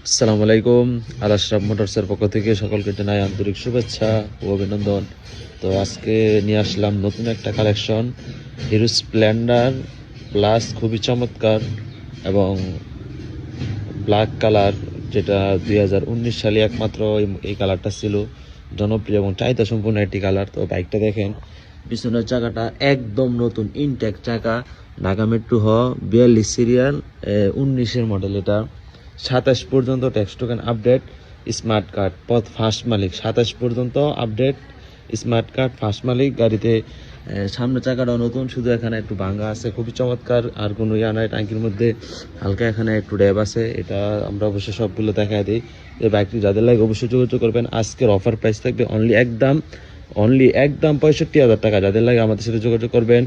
আসসালামু আলাইকুম। আল আশরাফ মোটরসের পক্ষ থেকে সকলকে জানাই আন্তরিক শুভেচ্ছা ও অভিনন্দন। তো আজকে নিয়ে আসলাম নতুন একটা কালেকশন, হিরো স্প্লেন্ডার প্লাস, খুবই চমৎকার এবং ব্ল্যাক কালার, যেটা 2019 সালে একমাত্র এই কালারটা ছিল জনপ্রিয় এবং চাহিদা সম্পূর্ণ একটি কালার। তো বাইকটা দেখেন, পিছনের চাকাটা একদম নতুন ইনটেক চাকা, ঢাকা মেট্রো 42 সিরিয়াল, 19-এর মডেল। এটা 27 পর্যন্ত tax token update, smart card, পথ ফার্স্ট মালিক, 27 পর্যন্ত আপডেট, স্মার্ট কার্ড, ফার্স্ট মালিক। গাড়িতে সামনে চাকাটাও নতুন, শুধু এখানে একটু ভাঙা আছে, খুবই চমৎকার। আর কোনো ইয়া নাই, ট্যাঙ্কির মধ্যে হালকা এখানে একটু ড্যাব আছে। এটা আমরা অবশ্যই সবগুলো দেখাই দিই। এই বাইকটি যাদের লাগে অবশ্যই যোগাযোগ করবেন। আজকের অফার প্রাইস থাকবে অনলি একদম 65,000 টাকা। যাদের লাগে আমাদের সাথে যোগাযোগ করবেন।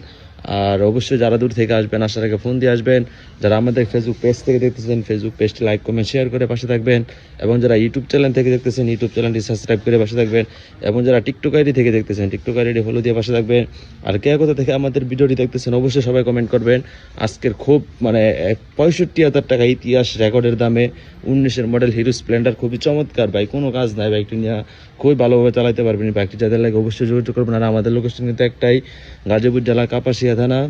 আর অবশ্যই যারা দূর থেকে আসবেন, আসার আগে ফোন দিয়ে আসবেন। যারা আমাদের ফেসবুক পেজ থেকে দেখতেছেন, ফেসবুক পেজটি লাইক কমেন্ট শেয়ার করে পাশে থাকবেন। এবং যারা ইউটিউব চ্যানেল থেকে দেখতেছেন, ইউটিউব চ্যানেলটি সাবস্ক্রাইব করে পাশে থাকবেন। এবং যারা টিকটক আইডি থেকে দেখতেছেন, টিকটক আইডি ফলো দিয়ে পাশে থাকবেন। আর কে কোথা থেকে আমাদের ভিডিওটি দেখতেছেন অবশ্যই সবাই কমেন্ট করবেন। আজকের খুব 65,000 টাকা ইতিহাস রেকর্ডের দামে 19-এর মডেল হিরো স্প্লেন্ডার, খুবই চমৎকার বাইক, কোনো কাজ নাই। বাইকটি নিয়ে খুবই ভালোভাবে চালাতে পারবেন। বাইকটি যাদের লাগে অবশ্যই যোগাযোগ করবেন। আর আমাদের লোকেশন কিন্তু একটাই, গাজীপুর জেলা কাপাসিয়া থানা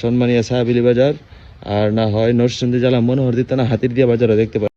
সন্মানিয়া সাহাবিলি বাজার, আর না হয় নরসিংদী জেলা মনোহরদী থানা হাতিরদিয়া বাজারও দেখতে পারেন।